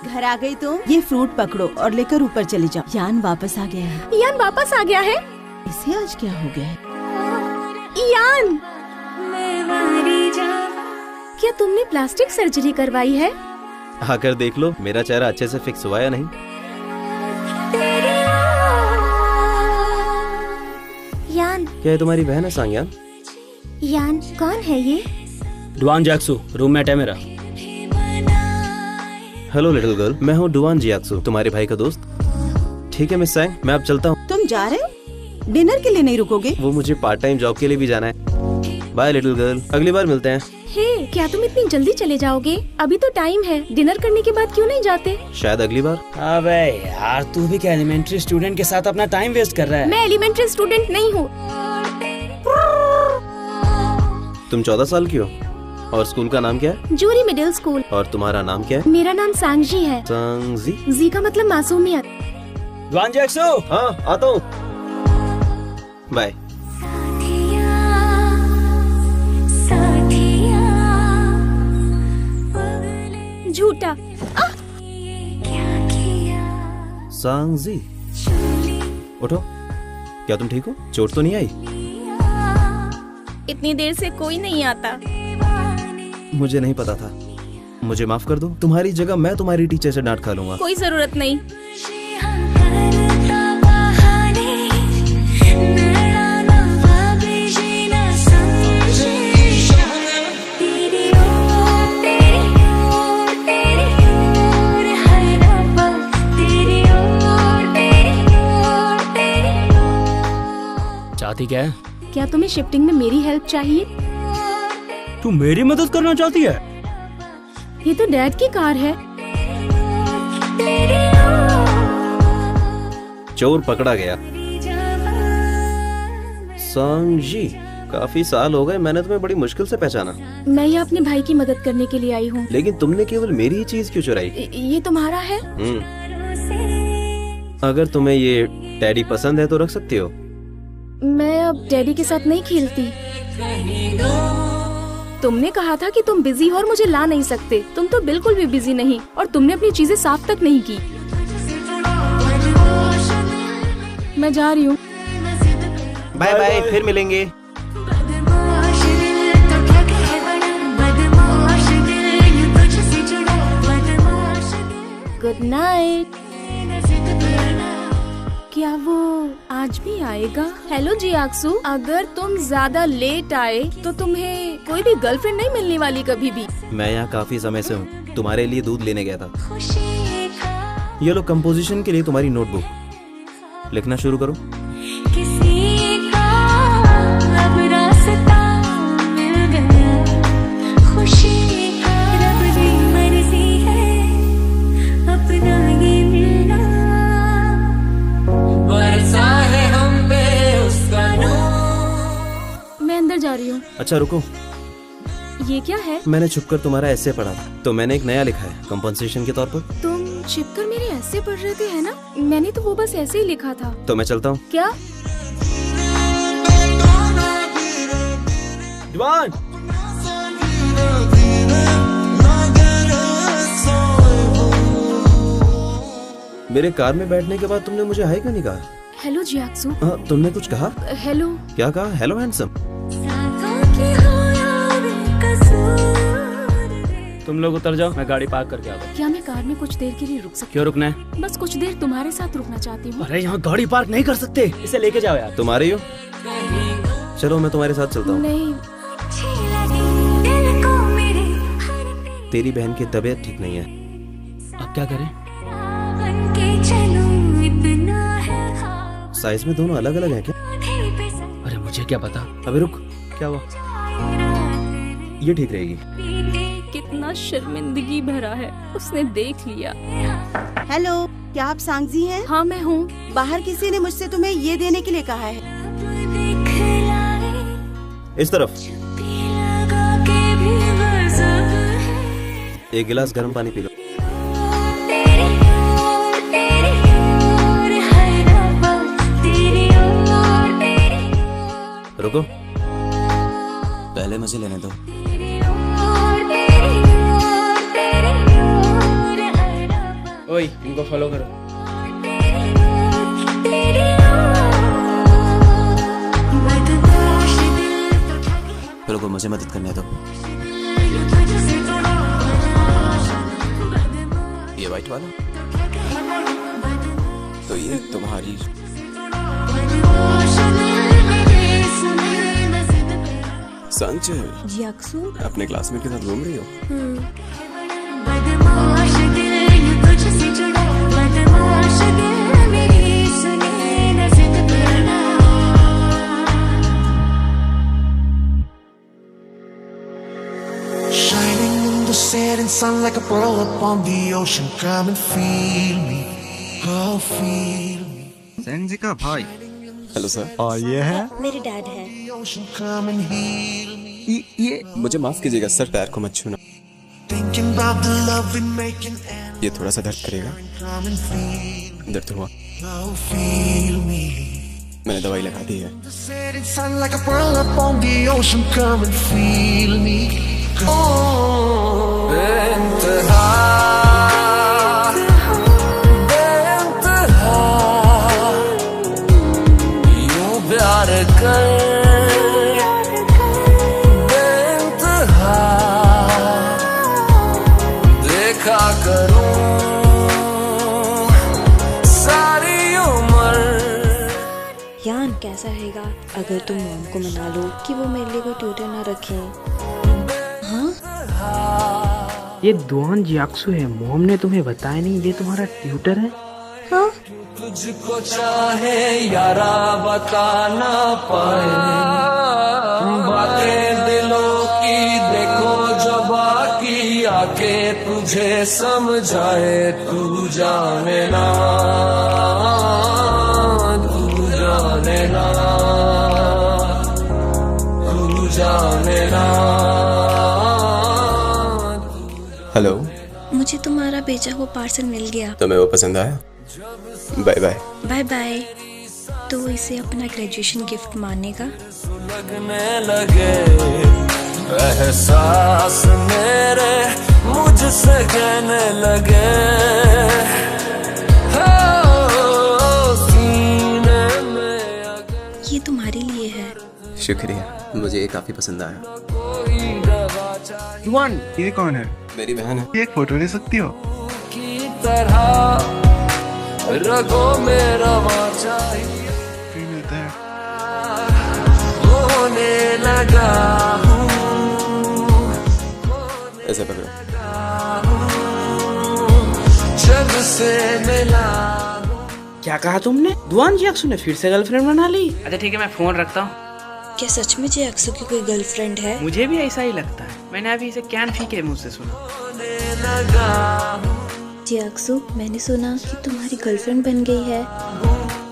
घर आ गई तुम? ये फ्रूट पकड़ो और लेकर ऊपर चले जाओ। यान वापस आ गया है। यान वापस आ गया है? इसे आज क्या हो गया है? यान, क्या तुमने प्लास्टिक सर्जरी करवाई है? आकर देख लो मेरा चेहरा अच्छे से फिक्स हुआ या नहीं। यान, क्या ये तुम्हारी बहन है सांगयान? यान कौन है ये? डुआन जियाक्सु, रूममेट है मेरा। हेलो लिटिल गर्ल, मैं हूँ डुआन जियाक्सु, तुम्हारे भाई का दोस्त। ठीक है मिस सांग, मैं अब चलता हूँ। तुम जा रहे हो? डिनर के लिए नहीं रुकोगे? वो मुझे पार्ट टाइम जॉब के लिए भी जाना है। बाय लिटिल गर्ल, अगली बार मिलते हैं। हे, क्या तुम इतनी जल्दी चले जाओगे? अभी तो टाइम है। डिनर करने के बाद क्यों नहीं जाते? शायद अगली बार। अबे यार, तू भी क्या एलिमेंट्री स्टूडेंट के साथ अपना टाइम वेस्ट कर रहा है? मैं एलिमेंट्री स्टूडेंट नहीं हूँ। तुम 14 साल की हो और स्कूल का नाम क्या है? Jury middle school. और तुम्हारा नाम क्या है? मेरा नाम सांगजी है। सांगजी? जी का मतलब मासूमियत। डुआन जियाक्सु, हाँ आता हूँ। बाय। झूठा। सांगजी, उठो। क्या तुम ठीक हो? चोट तो नहीं आई? इतनी देर से कोई नहीं आता। मुझे नहीं पता था, मुझे माफ कर दो। तुम्हारी जगह मैं तुम्हारी टीचर से डांट खा लूंगा। कोई जरूरत नहीं। चाहती क्या है? क्या तुम्हें शिफ्टिंग में मेरी हेल्प चाहिए? तू मेरी मदद करना चाहती है? ये तो डैड की कार है। चोर पकड़ा गया। सांगजी, काफी साल हो गए, मैंने तुम्हें बड़ी मुश्किल से पहचाना। मैं यहाँ अपने भाई की मदद करने के लिए आई हूँ। लेकिन तुमने केवल मेरी ही चीज क्यों चुराई? ये तुम्हारा है? अगर तुम्हें ये टैडी पसंद है तो रख सकती हो। मैं अब डैडी के साथ नहीं खेलती। तुमने कहा था कि तुम बिजी हो और मुझे ला नहीं सकते। तुम तो बिल्कुल भी बिजी नहीं और तुमने अपनी चीजें साफ तक नहीं की। मैं जा रही हूँ। बाय बाय, फिर मिलेंगे। Good night. क्या वो आज भी आएगा? हेलो जियाक्सु, अगर तुम ज्यादा लेट आए तो तुम्हें कोई भी गर्लफ्रेंड नहीं मिलने वाली कभी भी। मैं यहाँ काफी समय से हूँ, तुम्हारे लिए दूध लेने गया था। ये लो कंपोजिशन के लिए तुम्हारी नोटबुक। लिखना शुरू करो। जा रही हूँ। अच्छा रुको, ये क्या है? मैंने छुपकर तुम्हारा ऐसे पढ़ा था तो मैंने एक नया लिखा है कंपनसेशन के तौर पर। तुम छिपकर मेरे ऐसे पढ़ रहे थे है ना? मैंने तो वो बस ऐसे ही लिखा था। तो मैं चलता हूँ। क्या? डुआन! मेरे कार में बैठने के बाद तुमने मुझे हाय क्यों नहीं कहा? हेलो जियाक्सु। तुमने कुछ कहा? हेलो। क्या कहा? Hello handsome. तुम लोग उतर जाओ, मैं गाड़ी पार्क करके आता हूँ। क्या मैं कार में कुछ देर के लिए रुक सकती? क्यों रुकना है? बस कुछ देर तुम्हारे साथ रुकना चाहती हूँ। अरे यहाँ गाड़ी पार्क नहीं कर सकते, इसे लेके जाओ यार। तुम आ रही हो? चलो मैं तुम्हारे साथ चलता हूँ। नहीं। तेरी बहन की तबीयत ठीक नहीं है। अब क्या करें? साइज में दोनों अलग अलग हैं क्या? अरे मुझे क्या पता। अबे रुक, क्या हुआ? ये ठीक रहेगी। कितना शर्मिंदगी भरा है, उसने देख लिया। हेलो, क्या आप सांगजी हैं? हाँ मैं हूँ। बाहर किसी ने मुझसे तुम्हें ये देने के लिए कहा है। इस तरफ। एक गिलास गर्म पानी पी लो। रुको, पहले मजे लेने दो। उनको फॉलो करो। चलो को मुझे मदद करने दो। ये वाइट वाला तो ये तुम्हारी संजय जियाक्सू, अपने क्लासमेट के साथ घूम रही हो? Shining in the setting sun like a pearl upon the ocean. Come and feel me, oh feel me. जी का भाई। Hello sir. और ये है मेरे डैड है। The ocean, come and heal me. ये मुझे माफ कीजिएगा सर, पैर को मत छूना। Thinking about the love we making and ये थोड़ा सा दर्द करेगा। come and feel, दर्द हुआ? oh feel me. मैंने दवाई लगा दी है। The setting sun like a pearl upon the ocean. Come and feel me. Oh, बेइंतहा, बेइंतहा, यूं प्यार कर, बेइंतहा, देखा करूं सारी उम्र। यान कैसा रहेगा अगर तुम मॉम को मना लो कि वो मेरे लिए कोई ट्यूटर ना रखें? ये दुआन जियाक्सू है, मॉम ने तुम्हें बताया नहीं ये तुम्हारा ट्यूटर है? हाँ? तुझको चाहे यारा बता ना पाए, बातें दिलों की देखो जो बाकी आके तुझे समझाए। तू जाने ना, तू जाने ना, तू जाने ना। हेलो, मुझे तुम्हारा भेजा हुआ पार्सल मिल गया। तुम्हें वो पसंद आया? Bye bye. Bye bye. तो इसे अपना ग्रेजुएशन गिफ्ट मानेगा? लगने लगे एहसास मेरे मुझसे कहने लगे, हो सीने में ये तुम्हारे लिए है। शुक्रिया, मुझे ये काफी पसंद आया। कोई दवा चाहिए दुआन, ये कौन है? मेरी बहन है। ये एक फोटो ले सकती हो? की तरह रगों में रवा चाहिए। फ्री मिलता है। होने लगा हूँ, ऐसे पकड़ो। जब से मिला। क्या कहा तुमने? दुआन जियाक्सू ने फिर से गर्लफ्रेंड बना ली? अच्छा ठीक है, मैं फोन रखता हूँ। क्या सच में जियाक्सू की कोई गर्लफ्रेंड है? मुझे भी ऐसा ही लगता है, मैंने अभी इसे कैनफी के मुंह से सुना। जियाक्सू, मैंने सुना कि तुम्हारी गर्लफ्रेंड बन गई है।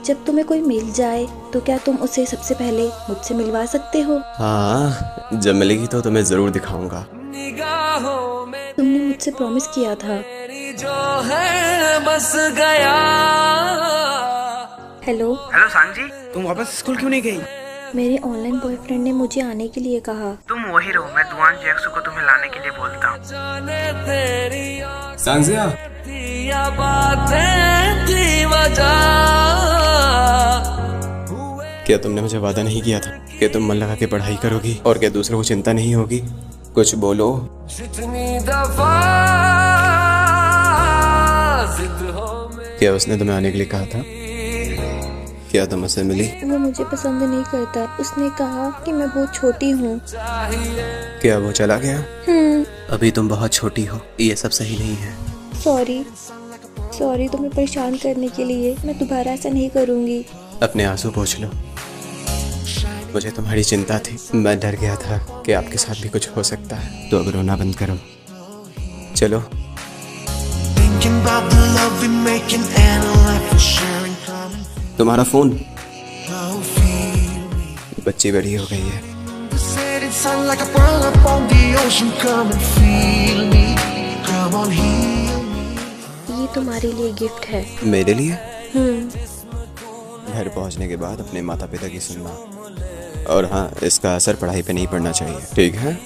जब तुम्हें कोई मिल जाए तो क्या तुम उसे सबसे पहले मुझसे मिलवा सकते हो? हाँ, जब मिलेगी तो तुम्हें जरूर दिखाऊंगा। तुमने मुझसे प्रॉमिस किया था। जो है बस गया। हेलो हेलो सांजी, तुम वापस स्कूल क्यों नहीं गई? मेरे ऑनलाइन बॉयफ्रेंड ने मुझे आने के लिए कहा। तुम वही रहो, मैं दुआन जियाक्सू को तुम्हें लाने के लिए बोलता हूँ। सांजिया, क्या तुमने मुझे वादा नहीं किया था कि तुम मन लगा के पढ़ाई करोगी और क्या दूसरों को चिंता नहीं होगी? कुछ बोलो। क्या उसने तुम्हें आने के लिए कहा था? क्या तुम उससे मिली? वो मुझे पसंद नहीं करता। उसने कहा कि मैं बहुत छोटी हूँ। क्या वो चला गया? अभी तुम बहुत छोटी हो, ये सब सही नहीं है। सॉरी तुम्हें परेशान करने के लिए। मैं दोबारा ऐसा नहीं करूँगी। अपने आंसू पोंछ लो। मुझे तुम्हारी चिंता थी, मैं डर गया था कि आपके साथ भी कुछ हो सकता है, तो अब रोना बंद करो। चलो। तुम्हारा फोन। बच्ची बड़ी हो गई है। ये तुम्हारे लिए गिफ्ट है। मेरे लिए? घर पहुंचने के बाद अपने माता पिता की सुनना, और हाँ, इसका असर पढ़ाई पे नहीं पड़ना चाहिए, ठीक है?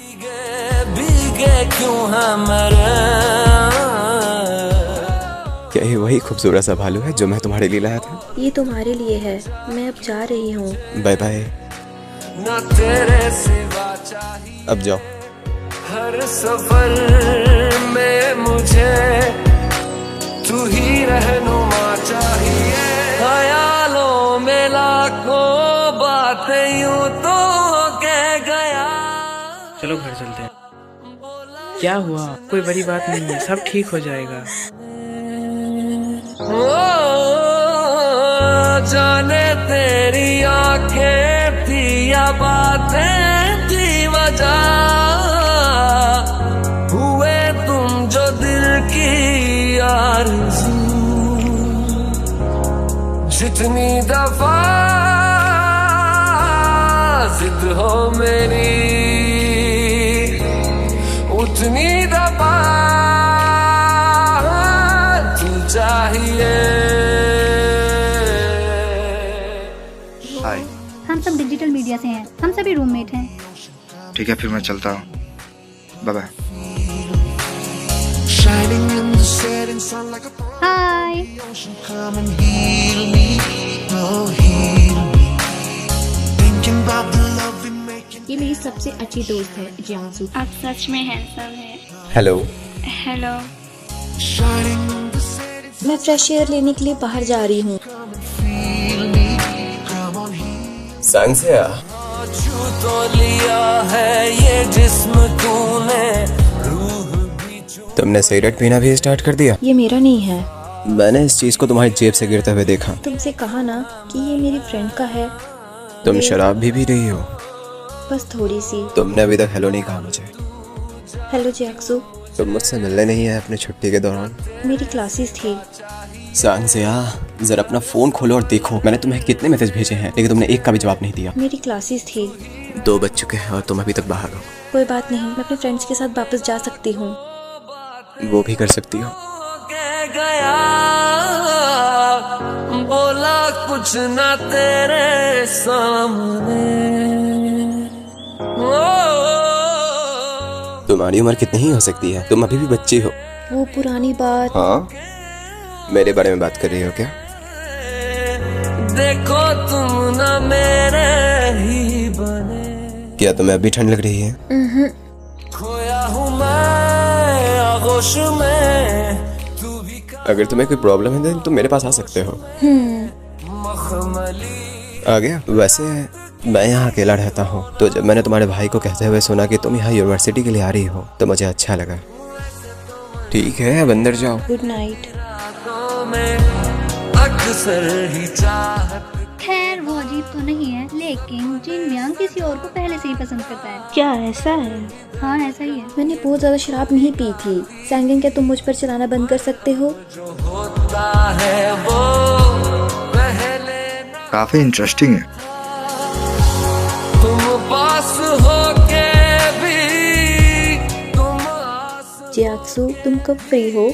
क्या क्या ये वही खूबसूरत सा भालू है जो मैं तुम्हारे लिए लाया था? ये तुम्हारे लिए है, मैं अब जा रही हूँ। Bye bye. न तेरे सिवा चाहिए अब जाओ। हर सफर में मुझे तू ही रहनुमा चाहिए। ख्यालों में लाखों बातें यूं तो कह गया। चलो घर चलते हैं। क्या हुआ? कोई बड़ी बात नहीं है, सब ठीक हो जाएगा। ओ, जाने तेरी आंखें थी या बातें थी वजह, हुए तुम जो दिल की आरज़ू। जितनी दफा जिद हो मेरी उतनी दफा तू चाहिए। हाय। हम सब डिजिटल मीडिया से हैं, हम सभी रूममेट हैं। ठीक है, फिर मैं चलता हूँ। Bye bye. हाय। ये मेरी सबसे अच्छी दोस्त है जियांसू। आप सच में हैंडसम हैं। हेलो। हेलो। मैं फ्रेश एयर लेने के लिए बाहर जा रही हूँ। सांग्जिया। तो लिया है ये जिस्म तूने, तुमने सिगरेट पीना भी स्टार्ट कर दिया? ये मेरा नहीं है। मैंने इस चीज को तुम्हारी जेब से गिरते हुए देखा। तुमसे कहा ना कि ये मेरी फ्रेंड का है। तुम शराब भी पी रही हो? बस थोड़ी सी। तुमने अभी तक हेलो नहीं कहा मुझे। हेलो जियाक्सू। तुम मुझसे मिलने नहीं आए अपनी छुट्टी के दौरान? मेरी क्लासेस थी। सांग्जिया, जरा अपना फोन खोलो और देखो मैंने तुम्हें कितने मैसेज भेजे हैं, लेकिन तुमने एक का भी जवाब नहीं दिया। मेरी क्लासेस थी। 2 बज चुके हैं और तुम अभी तक बाहर हो। कोई बात नहीं, मैं अपने फ्रेंड्स के साथ वापस जा सकती हूँ। वो भी कर सकती हो। कह गया बोला कुछ ना तेरे सामने। तुम्हारी उम्र कितनी ही हो सकती है? तुम अभी भी बच्ची हो। वो पुरानी बात। हाँ, मेरे बारे में बात कर रही हो क्या? देखो तुम ना मेरे ही बने। क्या तुम्हें अभी ठंड लग रही है? खोया हूँ मैं आगोश में, तू भी अगर तुम्हें कोई प्रॉब्लम है तो तुम मेरे पास आ सकते हो। मखमली। आ गया। वैसे मैं यहाँ अकेला रहता हूँ, तो जब मैंने तुम्हारे भाई को कहते हुए सुना कि तुम यहाँ यूनिवर्सिटी के लिए आ रही हो तो मुझे अच्छा लगा। ठीक है, अब अंदर जाओ। Good night. अक्सर ही चाहत। खैर वो अजीब तो नहीं है, लेकिन जिन मियांग किसी और को पहले से ही पसंद करता है। क्या ऐसा है? हाँ ऐसा ही है। मैंने बहुत ज्यादा शराब नहीं पी थी। सैंगिन, क्या तुम मुझ पर चलाना बंद कर सकते हो? जो होता है वो पहले काफी इंटरेस्टिंग है। तुम पास होके भी तुम जियाक्सू, तुम कब फ्री हो?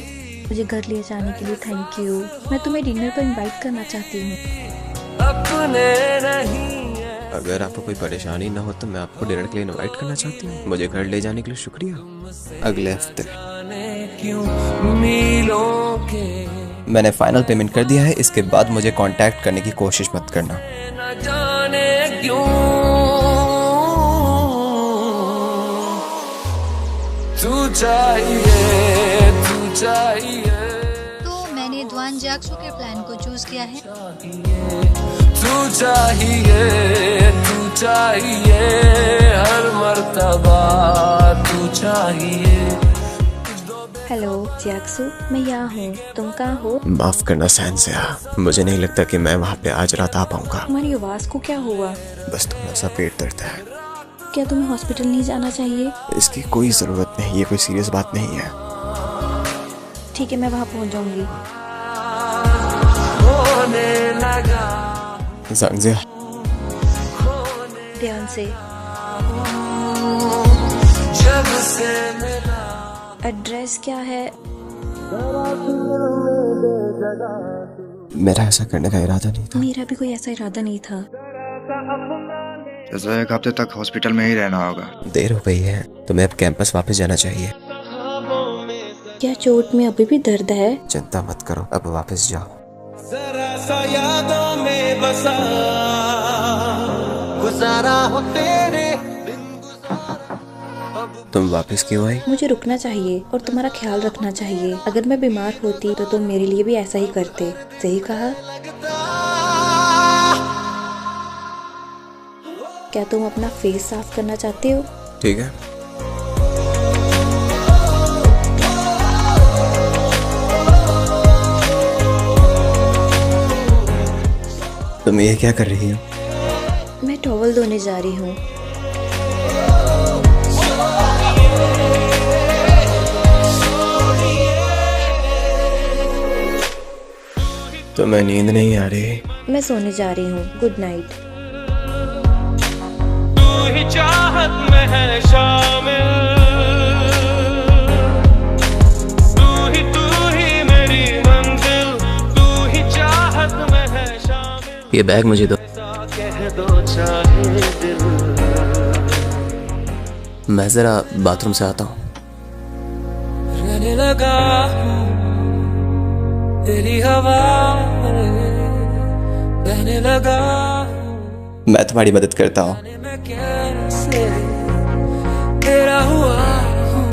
मुझे घर ले जाने के लिए थैंक यू। मैं तुम्हें डिनर पर इनवाइट करना चाहती हूँ। अपने नहीं है। अगर आपको कोई परेशानी ना हो तो मैं आपको डिनर के लिए इनवाइट करना चाहती हूँ। मुझे घर ले जाने के लिए शुक्रिया। अगले हफ्ते। क्यों मीलों के मैंने फाइनल पेमेंट कर दिया है, इसके बाद मुझे कांटेक्ट करने की कोशिश मत करना। न जाने क्यों तू चाहिए, तू चाहिए। तो मैंने दुआन जियाक्सू के प्लान को चूज किया है। तू चाहिए, तू चाहिए, हर मर्तबा तू चाहिए। हेलो जियाक्सू, मैं यहाँ हूँ। तुम कहाँ हो? माफ करना सांग्जिया, मुझे नहीं लगता कि मैं वहाँ पे आज रात आ पाऊंगा। तुम्हारी आवाज़ को क्या हुआ? बस थोड़ा सा पेट दर्द है। क्या तुम्हें हॉस्पिटल नहीं जाना चाहिए? इसकी कोई जरूरत नहीं, ये कोई सीरियस बात नहीं है। ठीक है, मैं वहाँ पहुँच जाऊंगी। सांग्जिया, ध्यान से। जब से मिला एड्रेस क्या है? मेरा ऐसा करने का इरादा नहीं था। मेरा भी कोई ऐसा इरादा नहीं था। जैसा 1 हफ्ते तक हॉस्पिटल में ही रहना होगा। देर हो गई है, तुम्हें अब कैंपस वापस जाना चाहिए। क्या चोट में अभी भी दर्द है? चिंता मत करो, अब वापस जाओ। जरा सा यादों में बसा गुजारा हो तेरे। तुम वापस क्यों आई? मुझे रुकना चाहिए और तुम्हारा ख्याल रखना चाहिए। अगर मैं बीमार होती तो तुम मेरे लिए भी ऐसा ही करते। सही कहा। क्या तुम अपना फेस साफ करना चाहते हो? ठीक है। तुम ये क्या कर रही हो? मैं टॉवल धोने जा रही हूँ। तुम्हें नींद नहीं आ रही? मैं सोने जा रही हूँ। Good night. तू ही चाहत में है शामिल, तू ही मेरी मंजिल, तू ही चाहत में है शामिल। ये बैग मुझे दो। कह दो चाहे दिल। मैं जरा बाथरूम से आता हूँ। रहने लगा तेरी हवा, रहने लगा। मैं तुम्हारी मदद करता हूँ। मैं कैसे तेरा हुआ हूँ,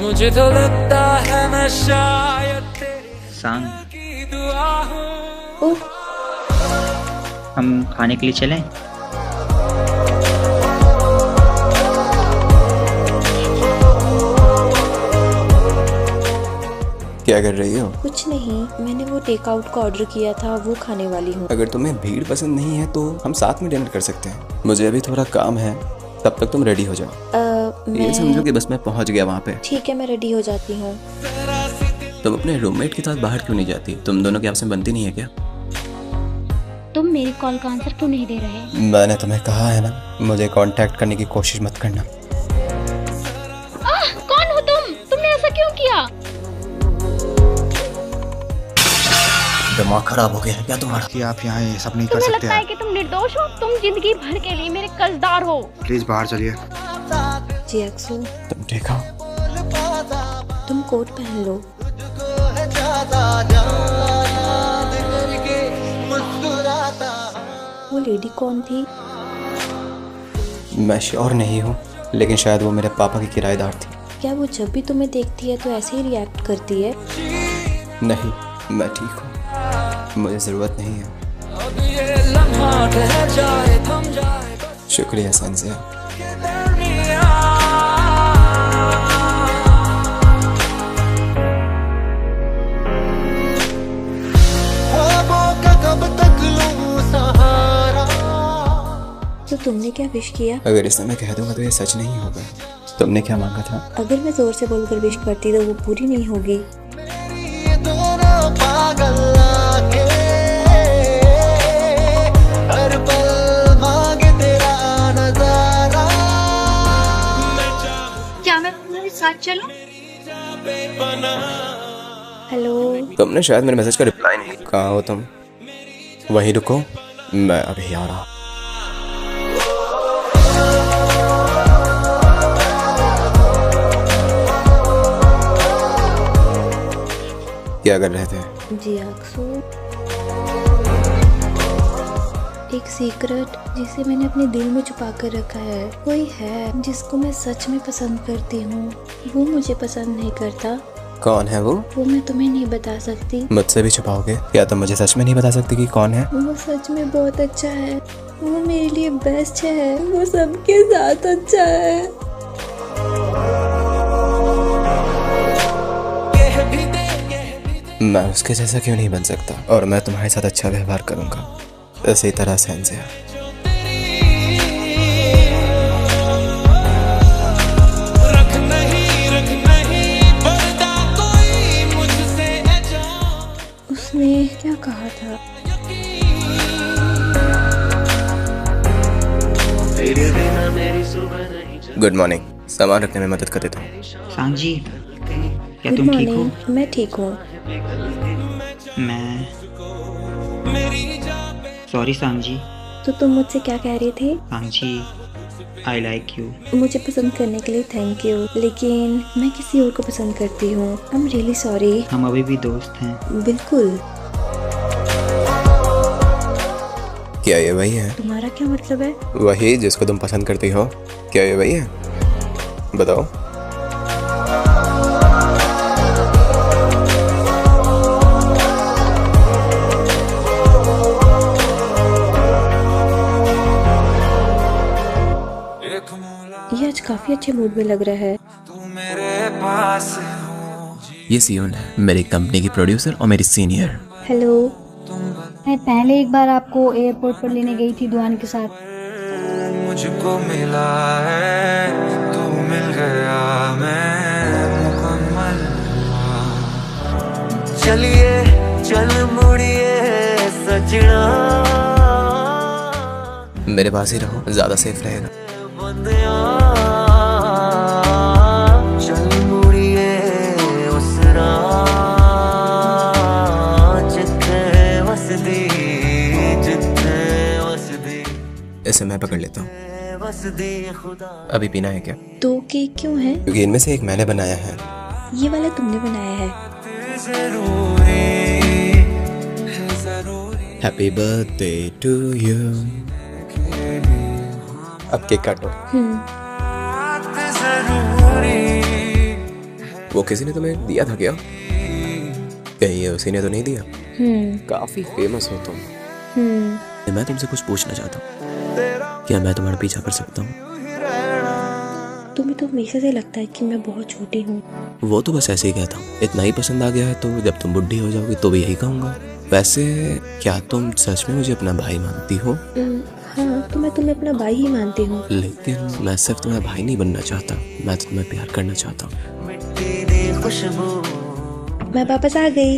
मुझे तो लगता है मैं शायद तेरी सांग, की दुआ हूँ। हम खाने के लिए चलें? क्या कर रही हो? कुछ नहीं, मैंने वो टेक आउट का ऑर्डर किया था, वो खाने वाली हूँ। अगर तुम्हें भीड़ पसंद नहीं है तो हम साथ में डिनर कर सकते हैं। मुझे अभी थोड़ा काम है, तब तक तुम रेडी हो जाओ। ये समझो कि बस मैं पहुंच गया वहाँ पे। ठीक है, मैं रेडी हो जाती हूँ। तुम अपने रूममेट के साथ बाहर क्यों नहीं जाती? तुम दोनों की आपस में बनती नहीं है क्या? तुम मेरी कॉल का आंसर क्यों नहीं दे रहे? मैंने तुम्हें कहा है ना, मुझे कांटेक्ट करने की कोशिश मत करना। कौन हो तुम? तुमने ऐसा क्यों किया? दिमाग खराब हो गया है क्या तुम्हारा? कि आप यहाँ ये सब नहीं कर तुम्हें सकते। लगता है कि तुम निर्दोष हो? तुम जिंदगी भर के लिए मेरे कर्जदार हो। प्लीज बाहर चलिए। जी अक्सू, तुम ठीक हो? तुम कोट पहन लो। वो लेडी कौन थी? मैं श्योर नहीं हूँ, लेकिन शायद वो मेरे पापा की किराएदार थी। क्या वो जब भी तुम्हें देखती है तो ऐसे ही रिएक्ट करती है? नहीं, मैं ठीक हूँ, मुझे ज़रूरत नहीं है। अब ये लम्हा ठहर जाए, थम जाए। शुक्रिया संजय। कब तक लूं सहारा। तो तुमने क्या विश किया? अगर इस समय कह दूंगा तो ये सच नहीं होगा। तुमने क्या मांगा था? अगर मैं जोर से बोलकर विश करती तो वो पूरी नहीं होगी। पागल आके हर पल मांगे तेरा नजारा। क्या मैं तुम्हारे साथ चलूं? हेलो, तुमने शायद मेरे मैसेज का रिप्लाई नहीं। कहाँ हो तुम? वहीं रुको, मैं अभी आ रहा। क्या कर रहे थे? जी अक्सू, एक सीक्रेट जिसे मैंने अपने दिल में छुपा कर रखा है। कोई है जिसको मैं सच में पसंद करती हूँ, वो मुझे पसंद नहीं करता। कौन है वो? वो मैं तुम्हें नहीं बता सकती। मुझसे भी छुपाओगे? क्या तुम मुझे सच में नहीं बता सकती कि कौन है? वो सच में बहुत अच्छा है, वो मेरे लिए बेस्ट है, वो सबके साथ अच्छा है। मैं उसके जैसा क्यों नहीं बन सकता? और मैं तुम्हारे साथ अच्छा व्यवहार करूंगा इसी तरह से। उसने क्या कहा था? Good morning. सामान रखने में मदद कर देता हूँ। सांग जी, क्या गुड तुम ठीक हो? मॉर्निंग, मैं ठीक हूँ। मैं सॉरी सांग जी। तो तुम मुझसे क्या कह रहे थे? सांग जी, आई लाइक यू। मुझे पसंद करने के लिए थैंक यू, लेकिन मैं किसी और को पसंद करती हूँ। I am really sorry. हम अभी भी दोस्त हैं। बिल्कुल। क्या ये वही है? तुम्हारा क्या मतलब है? वही जिसको तुम पसंद करती हो। क्या ये वही है? बताओ। ये आज काफी अच्छे मूड में लग रहा है। ये सियोन है, मेरी कंपनी की प्रोड्यूसर और मेरी सीनियर। हेलो। मैं पहले एक बार आपको एयरपोर्ट पर लेने गई थी दुआन के साथ। मुझको मिला है, तू मिल गया, मैं मुकम्मल। चलिए चल मुड़िए सजना, मेरे पास ही रहो, ज्यादा सेफ रहेगा। चल मुड़िए उस इसे मैं पकड़ लेता हूँ। अभी पीना है क्या? 2 केक क्यों है? क्योंकि इनमें से एक मैंने बनाया है। ये वाला तुमने बनाया है। Happy birthday to you. अब केक काटो। वो किसी ने तुम्हें दिया था क्या? कहीं उसी ने तो नहीं दिया? काफी फेमस हो तुम। मैं तुमसे कुछ पूछना चाहता हूँ, क्या मैं तुम्हारा पीछा कर सकता हूँ? तुम्हें तो हमेशा से लगता है कि मैं बहुत छोटी हूँ। वो तो बस ऐसे ही कहता हूँ। इतना ही पसंद आ गया है तो जब तुम बुढ़ी हो जाओगी तो भी यही कहूँगा। वैसे क्या तुम सच में मुझे अपना भाई मानती हो? हाँ, तो मैं तुम्हें अपना भाई ही मानती हूँ। लेकिन मैं सिर्फ तुम्हारा भाई नहीं बनना चाहता, मैं तो तुम्हें प्यार करना चाहता हूँ। मैं वापस आ गई।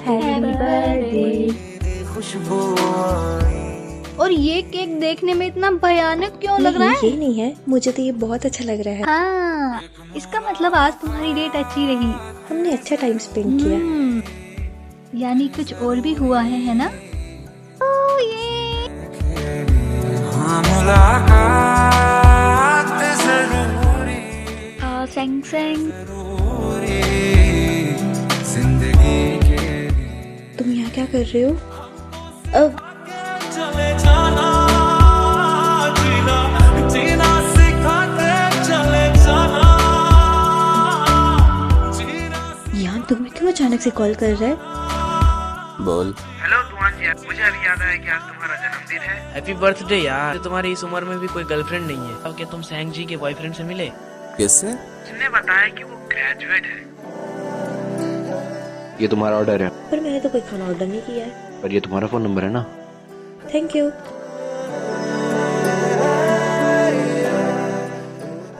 Happy birthday. और ये केक देखने में इतना भयानक क्यों लग रहा है? ये नहीं है, मुझे तो ये बहुत अच्छा लग रहा है। हाँ, इसका मतलब आज तुम्हारी डेट अच्छी रही। हमने अच्छा टाइम स्पेंड किया। यानी कुछ और भी हुआ है ना? ओ ये सेंग सेंग। तुम यहाँ क्या कर रहे हो? अब चले जाना, जीना सिखाते चले जाना। यार तुम्हें क्यों अचानक से कॉल कर रहा है? बोल। हेलो दुआन जी, मुझे अभी याद आया कि आज तुम्हारा जन्मदिन है। हैप्पी बर्थडे यार। तुम्हारी इस उम्र में भी कोई गर्लफ्रेंड नहीं है क्या? तुम सेंग जी के बॉयफ्रेंड से मिले? किससे? उसने बताया कि वो ग्रेजुएट है। ये तुम्हारा ऑर्डर है। पर मैंने तो कोई खाना ऑर्डर नहीं किया है। पर ये तुम्हारा फोन नंबर है ना? Thank you.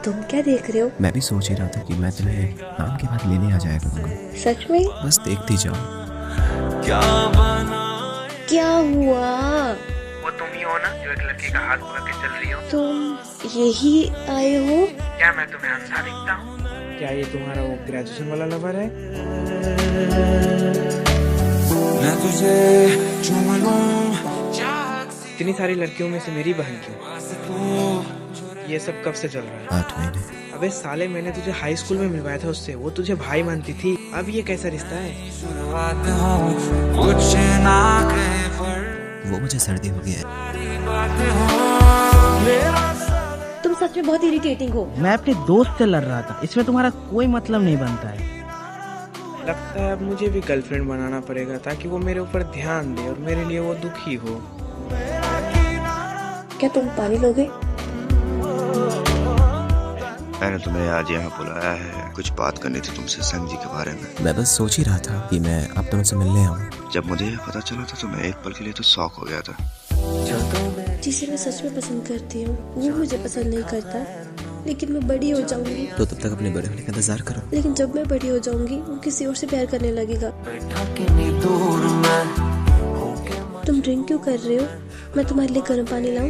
तुम क्या देख रहे हो? मैं भी सोच ही रहा था कि मैं तुम्हें काम के बाद लेने आ जाया करूँगा। सच में? बस देखती जाओ। क्या हुआ? वो तुम ही हो ना जो एक लड़के का हाथ पकड़ के चल रही हो? तुम यही आए हो? क्या मैं तुम्हें अंधा दिखता हूँ? क्या ये तुम्हारा वो ग्रेजुएशन वाला लवर है? मैं तुझे चूम लूं, इतनी सारी लड़कियों में से मेरी बहन क्यों? ये सब कब से चल रहा है? 8 महीने। अबे साले, मैंने तुझे हाई स्कूल में मिलवाया था उससे, वो तुझे भाई मानती थी। अब ये कैसा रिश्ता है? कुछ ना कहे पर वो मुझे सर्दी हो गई है। तुम सच में बहुत इरिटेटिंग हो। मैं अपने दोस्त से लड़ रहा था, इसमें तुम्हारा कोई मतलब नहीं बनता है। लगता है अब मुझे भी गर्लफ्रेंड बनाना पड़ेगा ताकि वो मेरे ऊपर ध्यान दे और मेरे लिए वो दुखी हो। क्या तुम पानी लोगे? मैंने तुम्हें आज यहाँ बुलाया है, कुछ बात करनी थी तुमसे संग जी के बारे में। मैं बस सोच ही रहा था कि मैं अब तुमसे मिलने आऊँ। जब मुझे ये पता चला था तो मैं एक पल के लिए तो शॉक हो गया था। जिसे मैं सच में पसंद करती हूँ वो मुझे पसंद नहीं करता, लेकिन मैं बड़ी हो जाऊंगी। तो तब तक अपने बड़े होने का इंतजार करो। लेकिन जब मैं बड़ी हो जाऊंगी वो किसी और से प्यार करने लगेगा। तुम ड्रिंक क्यों कर रहे हो? मैं तुम्हारे लिए गर्म पानी लाऊं?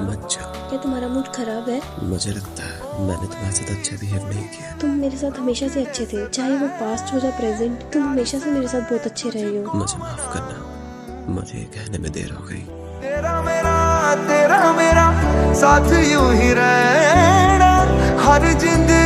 मत जाओ। क्या तुम्हारा मूड खराब है? मुझे लगता है मैंने तुम्हारे साथ अच्छा बिहेव नहीं किया। तुम मेरे साथ हमेशा से अच्छे थे, चाहे वो पास्ट हो या प्रेजेंट। तुम हमेशा से मेरे साथ बहुत अच्छे रहे हो। मुझे माफ करना, मुझे कहने में देर हो गई। तेरा मेरा साथ यूं ही रहना हर जिंदगी